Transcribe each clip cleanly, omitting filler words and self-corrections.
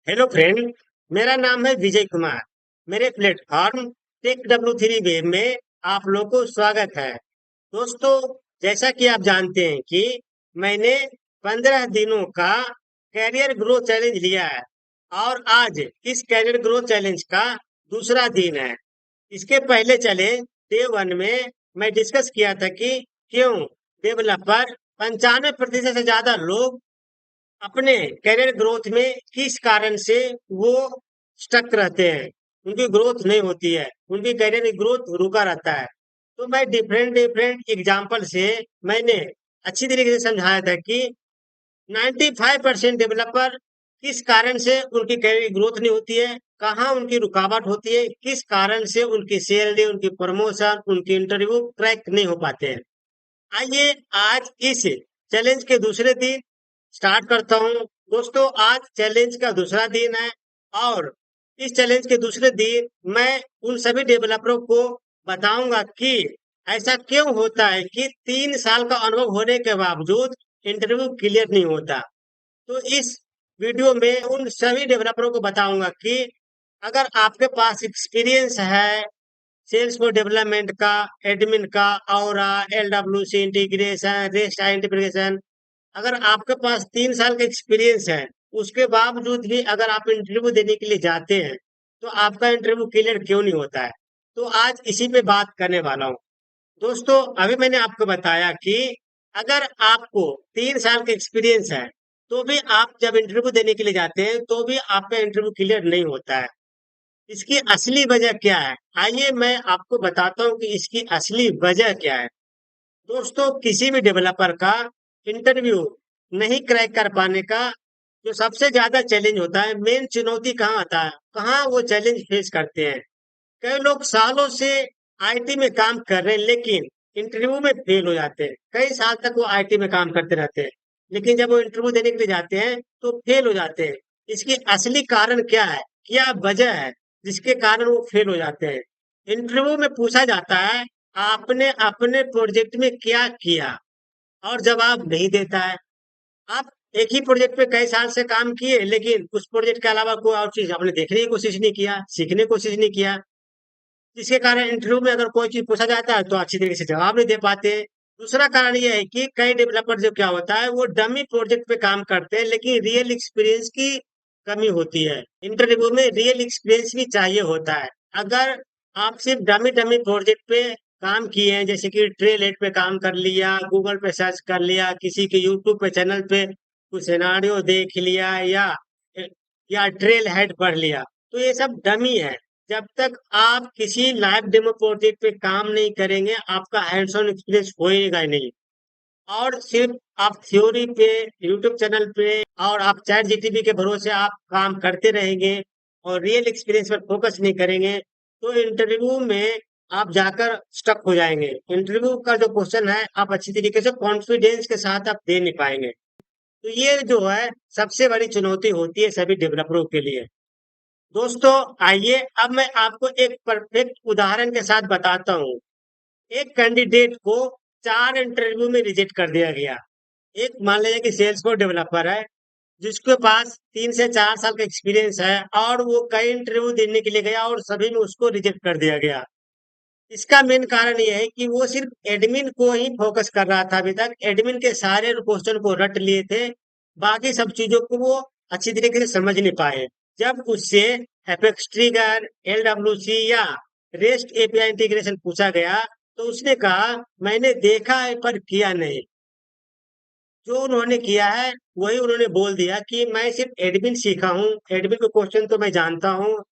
Hello friend. मेरा नाम है विजय कुमार। मेरे प्लेटफॉर्म टेक W3 वेब में आप लोग को स्वागत है। दोस्तों, जैसा कि आप जानते हैं कि मैंने 15 दिनों का कैरियर ग्रोथ चैलेंज लिया है और आज इस कैरियर ग्रोथ चैलेंज का दूसरा दिन है। इसके पहले चले डे वन में मैं डिस्कस किया था कि क्यों डेवलपर 95% से ज्यादा लोग अपने करियर ग्रोथ में किस कारण से वो स्टक रहते हैं, उनकी ग्रोथ नहीं होती है, उनकी करियर ग्रोथ रुका रहता है। तो मैं डिफरेंट डिफरेंट एग्जांपल से मैंने अच्छी तरीके से समझाया था कि 95% डेवलपर किस कारण से उनकी करियर ग्रोथ नहीं होती है, कहाँ उनकी रुकावट होती है, किस कारण से उनकी सैलरी, उनकी प्रमोशन, उनकी इंटरव्यू क्रैक नहीं हो पाते हैं। आइए आज इस चैलेंज के दूसरे दिन स्टार्ट करता हूँ। दोस्तों, आज चैलेंज का दूसरा दिन है और इस चैलेंज के दूसरे दिन मैं उन सभी डेवलपरों को बताऊंगा कि ऐसा क्यों होता है कि 3 साल का अनुभव होने के बावजूद इंटरव्यू क्लियर नहीं होता। तो इस वीडियो में उन सभी डेवलपरों को बताऊंगा कि अगर आपके पास एक्सपीरियंस है सेल्स फॉर डेवलपमेंट का, एडमिन का, और LWC इंटीग्रेशन, रेस्ट इंटीग्रेशन, अगर आपके पास 3 साल का एक्सपीरियंस है, उसके बावजूद भी अगर आप इंटरव्यू देने के लिए जाते हैं तो आपका इंटरव्यू क्लियर क्यों नहीं होता है। तो आज इसी पे बात करने वाला हूँ। दोस्तों, अभी मैंने आपको बताया कि अगर आपको 3 साल का एक्सपीरियंस है तो भी आप जब इंटरव्यू देने के लिए जाते हैं तो भी आपका इंटरव्यू क्लियर नहीं होता है। इसकी असली वजह क्या है, आइए मैं आपको बताता हूँ कि इसकी असली वजह क्या है। दोस्तों, किसी भी डेवलपर का इंटरव्यू नहीं क्रैक कर पाने का जो सबसे ज्यादा चैलेंज होता है, मेन चुनौती कहाँ आता है, कहाँ वो चैलेंज फेस करते हैं। कई लोग सालों से आईटी में काम कर रहे हैं लेकिन इंटरव्यू में फेल हो जाते हैं। कई साल तक वो आईटी में काम करते रहते हैं लेकिन जब वो इंटरव्यू देने के लिए जाते हैं तो फेल हो जाते हैं। इसकी असली कारण क्या है, क्या वजह है जिसके कारण वो फेल हो जाते हैं। इंटरव्यू में पूछा जाता है आपने अपने प्रोजेक्ट में क्या किया, और जवाब नहीं देता है। आप एक ही प्रोजेक्ट पे कई साल से काम किए लेकिन उस प्रोजेक्ट के अलावा कोई और चीज आपने देखने की कोशिश नहीं किया, सीखने की कोशिश नहीं किया, जिसके कारण इंटरव्यू में अगर कोई चीज पूछा जाता है तो अच्छी तरीके से जवाब नहीं दे पाते। दूसरा कारण ये है कि कई डेवलपर जो क्या होता है वो डमी प्रोजेक्ट पे काम करते हैं लेकिन रियल एक्सपीरियंस की कमी होती है। इंटरव्यू में रियल एक्सपीरियंस भी चाहिए होता है। अगर आप सिर्फ डमी डमी प्रोजेक्ट पे काम किए हैं, जैसे कि ट्रेलेट पे काम कर लिया, गूगल पे सर्च कर लिया, किसी के यूट्यूब पे चैनल पे कुछ सिनारियो देख लिया, या ट्रेल हेड पढ़ लिया, तो ये सब डमी है। जब तक आप किसी लाइव डेमो प्रोजेक्ट पे काम नहीं करेंगे आपका हैंड्स ऑन एक्सपीरियंस होएगा ही नहीं। और सिर्फ आप थ्योरी पे, यूट्यूब चैनल पे और आप चैट जीटीपी के भरोसे आप काम करते रहेंगे और रियल एक्सपीरियंस पर फोकस नहीं करेंगे तो इंटरव्यू में आप जाकर स्टक हो जाएंगे। इंटरव्यू का जो क्वेश्चन है आप अच्छी तरीके से कॉन्फिडेंस के साथ आप दे नहीं पाएंगे। तो ये जो है सबसे बड़ी चुनौती होती है सभी डेवलपरों के लिए। दोस्तों, आइए अब मैं आपको एक परफेक्ट उदाहरण के साथ बताता हूँ। एक कैंडिडेट को 4 इंटरव्यू में रिजेक्ट कर दिया गया। एक मान लीजिए कि सेल्स फोर्स डेवलपर है जिसके पास 3 से 4 साल का एक्सपीरियंस है और वो कई इंटरव्यू देने के लिए गया और सभी में उसको रिजेक्ट कर दिया गया। इसका मेन कारण ये है कि वो सिर्फ एडमिन को ही फोकस कर रहा था। अभी तक एडमिन के सारे क्वेश्चन को रट लिए थे, बाकी सब चीजों को वो अच्छी तरीके से समझ नहीं पाए। जब उससे एपेक्स ट्रिगर, LWC या रेस्ट एपीआई इंटीग्रेशन पूछा गया तो उसने कहा मैंने देखा है पर किया नहीं। जो उन्होंने किया है वही उन्होंने बोल दिया कि मैं सिर्फ एडमिन सीखा हूँ, एडमिन को क्वेश्चन तो मैं जानता हूँ,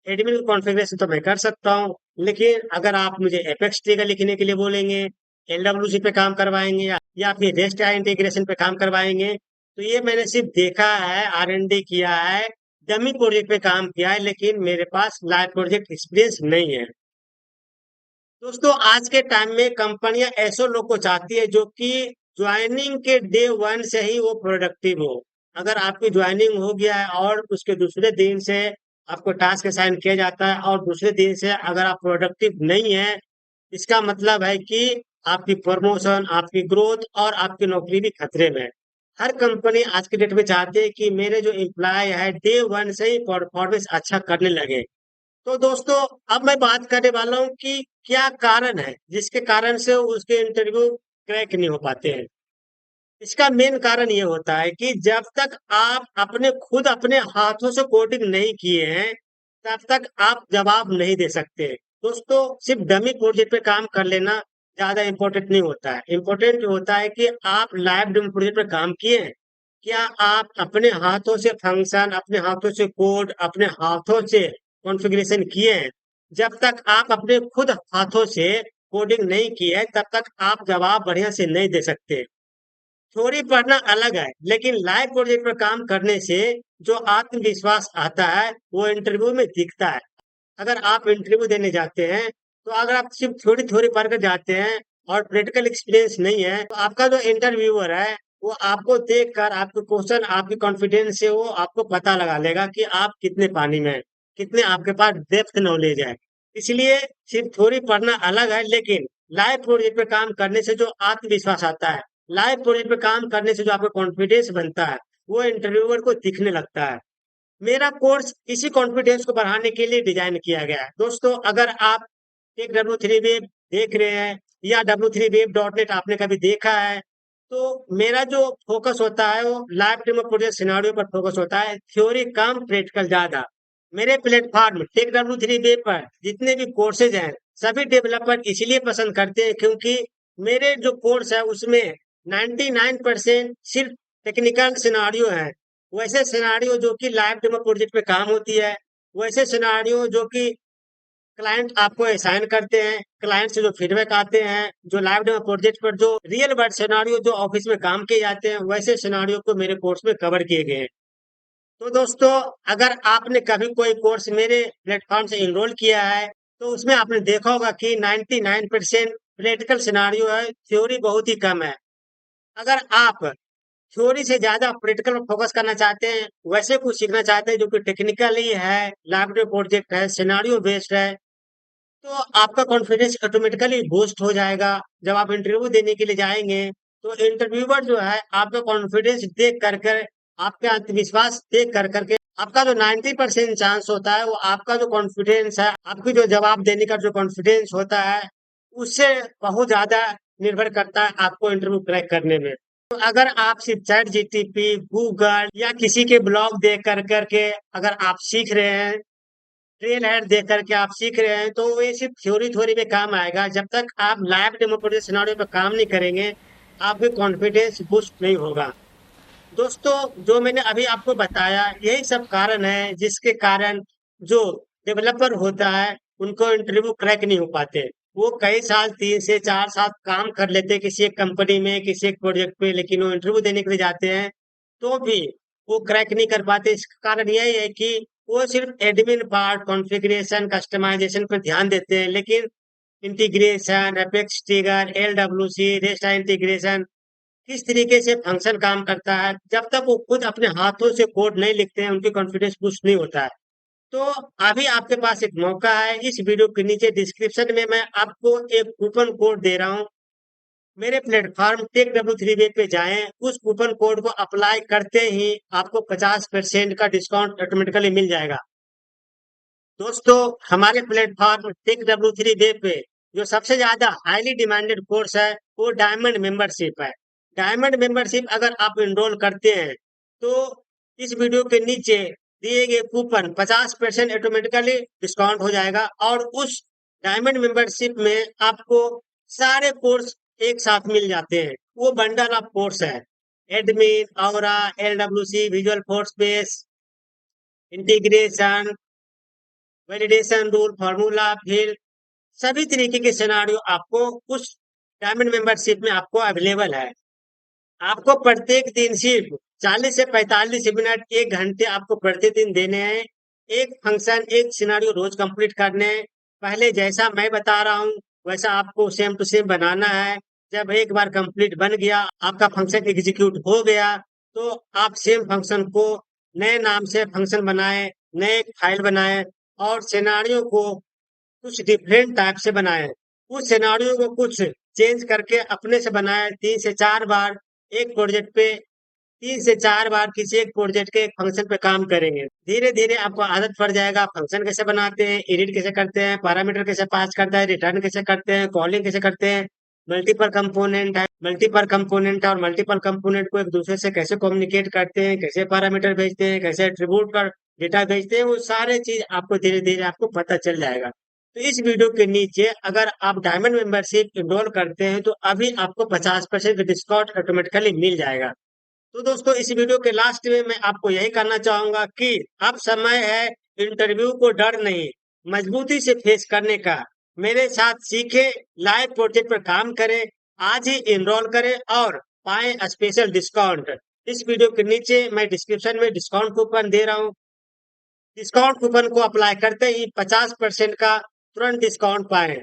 एडमिन कॉन्फ़िगरेशन तो मैं कर सकता हूँ, लेकिन अगर आप मुझे एपेक्स ट्रिगर लिखने के लिए बोलेंगे, LWC पे काम करवाएंगे या फिर रेस्ट इंटीग्रेशन पे काम करवाएंगे तो ये मैंने सिर्फ देखा है, R&D किया है, डमी प्रोजेक्ट पे काम किया है, लेकिन मेरे पास लाइव प्रोजेक्ट एक्सपीरियंस नहीं है। दोस्तों, आज के टाइम में कंपनियां ऐसे लोग को चाहती है जो कि ज्वाइनिंग के डे वन से ही वो प्रोडक्टिव हो। अगर आपकी ज्वाइनिंग हो गया है और उसके दूसरे दिन से आपको टास्क असाइन किया जाता है और दूसरे दिन से अगर आप प्रोडक्टिव नहीं है, इसका मतलब है कि आपकी प्रमोशन, आपकी ग्रोथ और आपकी नौकरी भी खतरे में है। हर कंपनी आज के डेट में चाहती है कि मेरे जो एम्प्लॉय है डे वन से ही परफॉर्मेंस अच्छा करने लगे। तो दोस्तों, अब मैं बात करने वाला हूँ कि क्या कारण है जिसके कारण से उसके इंटरव्यू क्रैक नहीं हो पाते हैं। इसका मेन कारण ये होता है कि जब तक आप अपने खुद अपने हाथों से कोडिंग नहीं किए हैं, तब तक आप जवाब नहीं दे सकते। दोस्तों, सिर्फ डमी प्रोजेक्ट पे काम कर लेना ज़्यादा इम्पोर्टेंट नहीं होता है। इम्पोर्टेंट होता है कि आप लाइव डेमो प्रोजेक्ट पे काम किए हैं। क्या आप अपने हाथों से फंक्शन, अपने हाथों से कोड, अपने हाथों से कॉन्फ़िगरेशन किए हैं? जब तक आप अपने खुद हाथों से कोडिंग नहीं की है, तब तक आप जवाब बढ़िया से नहीं दे सकते। थ्योरी पढ़ना अलग है, लेकिन लाइव प्रोजेक्ट पर काम करने से जो आत्मविश्वास आता है, वो इंटरव्यू में दिखता है। अगर आप इंटरव्यू देने जाते हैं, तो अगर आप सिर्फ थ्योरी थ्योरी पढ़ कर जाते हैं और प्रैक्टिकल एक्सपीरियंस नहीं है, तो आपका जो इंटरव्यूअर है, वो आपको देखकर आपके क्वेश्चन, आपके कॉन्फिडेंस से वो आपको पता लगा लेगा कि आप कितने पानी में हैं, कितने आपके पास डेप्थ नॉलेज है। इसलिए सिर्फ थ्योरी पढ़ना अलग है, लेकिन लाइव प्रोजेक्ट पे काम करने से जो आत्मविश्वास आता है, लाइव प्रोजेक्ट पे काम करने से जो आपका कॉन्फिडेंस बनता है, वो इंटरव्यूअर को दिखने लगता है। मेरा कोर्स इसी कॉन्फिडेंस को बढ़ाने के लिए डिजाइन किया गया है। दोस्तों, अगर आप एक W3 वेब देख रहे हैं या W3 वेब.net आपने कभी देखा है, तो मेरा जो फोकस होता है वो लाइव डेमो प्रोजेक्ट सिनेरियो पर फोकस होता है, थ्योरी कम प्रैक्टिकल ज्यादा। मेरे प्लेटफॉर्म टेक W3 वेब पर जितने भी कोर्सेज हैं, सभी डेवलपर इसलिए पसंद करते हैं क्योंकि मेरे जो कोर्स है उसमें 99% सिर्फ टेक्निकल सिनारियो है। वैसे सिनारियो जो कि लाइव डेमो प्रोजेक्ट पे काम होती है, वैसे सिनारियो जो कि क्लाइंट आपको असाइन करते हैं, क्लाइंट से जो फीडबैक आते हैं, जो लाइव डेमो प्रोजेक्ट पर जो रियल वर्ल्ड सिनारियो जो ऑफिस में काम किए जाते हैं, वैसे सिनारियो को मेरे कोर्स में कवर किए गए हैं। तो दोस्तों, अगर आपने कभी कोई कोर्स मेरे प्लेटफॉर्म से इनरोल किया है, तो उसमें आपने देखा होगा कि 99% प्रैक्टिकल सिनारियो है, थ्योरी बहुत ही कम है। अगर आप थ्योरी से ज्यादा प्रैक्टिकल पर फोकस करना चाहते हैं, वैसे कुछ सीखना चाहते हैं जो कि टेक्निकली है, लैबोरेटरी प्रोजेक्ट है, सिनारियो बेस्ड है, तो आपका कॉन्फिडेंस ऑटोमेटिकली बूस्ट हो जाएगा। जब आप इंटरव्यू देने के लिए जाएंगे, तो इंटरव्यूअर जो है आपका कॉन्फिडेंस देख कर कर, आपका आत्मविश्वास देख कर करके आपका जो 90% चांस होता है, वो आपका जो कॉन्फिडेंस है, आपकी जो जवाब देने का जो कॉन्फिडेंस होता है, उससे बहुत ज्यादा निर्भर करता है आपको इंटरव्यू क्रैक करने में। तो अगर आप सिर्फ चैट जीटीपी, गूगल या किसी के ब्लॉग देख कर करके अगर आप सीख रहे हैं, ट्रेल हेड देख करके आप सीख रहे हैं, तो ये सिर्फ थ्योरी थ्योरी में काम आएगा। जब तक आप लाइव डेमो प्रोजेक्ट सिनेरियो पे काम नहीं करेंगे, आपके कॉन्फिडेंस बूस्ट नहीं होगा। दोस्तों, जो मैंने अभी आपको बताया, यही सब कारण है जिसके कारण जो डेवलपर होता है, उनको इंटरव्यू क्रैक नहीं हो पाते। वो कई साल 3 से 4 साल काम कर लेते हैं किसी एक कंपनी में, किसी एक प्रोजेक्ट पे, लेकिन वो इंटरव्यू देने के लिए जाते हैं, तो भी वो क्रैक नहीं कर पाते। इसका कारण यही है कि वो सिर्फ एडमिन पार्ट, कॉन्फ़िगरेशन, कस्टमाइजेशन पर ध्यान देते हैं, लेकिन integration, apex trigger, LWC, rest integration, किस तरीके से फंक्शन काम करता है, जब तक वो खुद अपने हाथों से कोड नहीं लिखते हैं, उनकी कॉन्फिडेंस बूस्ट नहीं होता है। तो अभी आपके पास एक मौका है, इस वीडियो के नीचे डिस्क्रिप्शन में मैं आपको एक कूपन कोड दे रहा हूँ। मेरे प्लेटफॉर्म टेक W3 वेब पे जाएं, उस कूपन कोड को अप्लाई करते ही आपको 50% का डिस्काउंट ऑटोमेटिकली मिल जाएगा। दोस्तों, हमारे प्लेटफॉर्म टेक W3 वेब पे जो सबसे ज्यादा हाईली डिमांडेड कोर्स है, वो डायमंड मेंबरशिप है। डायमंड मेंबरशिप अगर आप एनरोल करते हैं, तो इस वीडियो के नीचे दिए गए कूपन 50% ऑटोमेटिकली डिस्काउंट हो जाएगा, और उस डायमंड मेंबरशिप में आपको सारे कोर्स एक साथ मिल जाते हैं। वो बंडल ऑफ कोर्स है, admin, aura, LWC, visual force base, integration, validation rule, formula, फिर सभी तरीके के सिनारियो आपको उस डायमंड मेंबरशिप में आपको अवेलेबल है। आपको प्रत्येक दिन सिर्फ 40 से 45 मिनट, 1 घंटे आपको प्रतिदिन देने हैं। एक फंक्शन, एक सिनारियो रोज कंप्लीट करने हैं। पहले जैसा मैं बता रहा हूँ, वैसा आपको सेम टू सेम बनाना है। जब एक बार कंप्लीट बन गया, आपका फंक्शन एग्जीक्यूट हो गया, तो आप सेम फंक्शन को नए नाम से फंक्शन बनाए, नए फाइल बनाए, और सिनारियो को कुछ डिफरेंट टाइप से बनाए। उस सिनारियो को कुछ चेंज करके अपने से बनाए 3 से 4 बार एक प्रोजेक्ट पे 3 से 4 बार किसी एक प्रोजेक्ट के एक फंक्शन पे काम करेंगे। धीरे धीरे आपको आदत पड़ जाएगा, फंक्शन कैसे बनाते हैं, एडिट कैसे करते हैं, पैरामीटर कैसे पास करता है, रिटर्न कैसे करते हैं, कॉलिंग कैसे करते हैं, मल्टीपल कंपोनेंट और मल्टीपल कंपोनेंट को एक दूसरे से कैसे कम्युनिकेट करते हैं, कैसे पैरामीटर भेजते हैं, कैसे एट्रीब्यूट का डेटा भेजते हैं, वो सारे चीज आपको धीरे धीरे आपको पता चल जाएगा। तो इस वीडियो के नीचे अगर आप डायमंड मेंबरशिप इनरोल करते हैं तो अभी आपको 50% डिस्काउंट ऑटोमेटिकली मिल जाएगा। तो दोस्तों इस वीडियो के लास्ट में मैं आपको यही कहना चाहूंगा कि अब समय है इंटरव्यू को डर नहीं, मजबूती से फेस करने का। मेरे साथ सीखे, लाइव प्रोजेक्ट पर काम करें, आज ही इनरोल करें और पाएं स्पेशल डिस्काउंट। इस वीडियो के नीचे मैं डिस्क्रिप्शन में डिस्काउंट कूपन दे रहा हूँ। डिस्काउंट कूपन को अप्लाई करते ही 50% का तुरंत डिस्काउंट पाएं।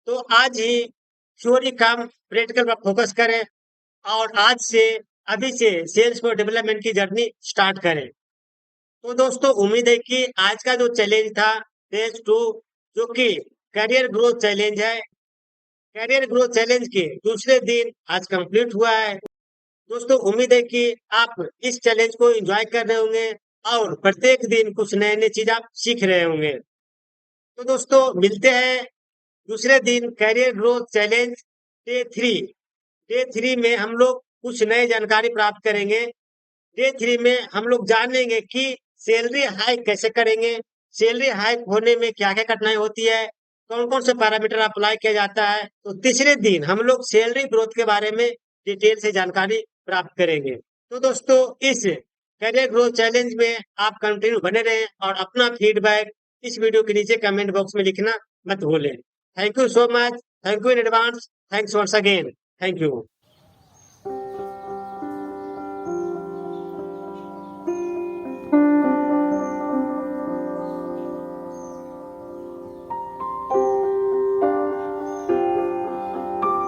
तो आज ही थ्योरी कम प्रैक्टिकल पर फोकस करें और आज से अभी से सेल्स फॉर डेवलपमेंट की जर्नी स्टार्ट करें। तो दोस्तों उम्मीद है कि आज का जो चैलेंज था फेज 2, जो कि करियर ग्रोथ चैलेंज है, करियर ग्रोथ चैलेंज के दूसरे दिन आज कंप्लीट हुआ है। दोस्तों उम्मीद है कि आप इस चैलेंज को एंजॉय कर रहे होंगे और प्रत्येक दिन कुछ नए नए चीज आप सीख रहे होंगे। तो दोस्तों मिलते हैं दूसरे दिन career growth challenge day 3। Day 3 में हम लोग कुछ नए जानकारी प्राप्त करेंगे। डे 3 में हम लोग जानेंगे कि सैलरी हाइक कैसे करेंगे, सैलरी हाइक होने में क्या क्या कठिनाई होती है, कौन कौन से पैरामीटर अप्लाई किया जाता है। तो तीसरे दिन हम लोग सैलरी ग्रोथ के बारे में डिटेल से जानकारी प्राप्त करेंगे। तो दोस्तों इस करियर ग्रोथ चैलेंज में आप कंटिन्यू बने रहें और अपना फीडबैक इस वीडियो के नीचे कमेंट बॉक्स में लिखना मत भूलें। Thank you so much, thank you in advance, thanks once again, thank you.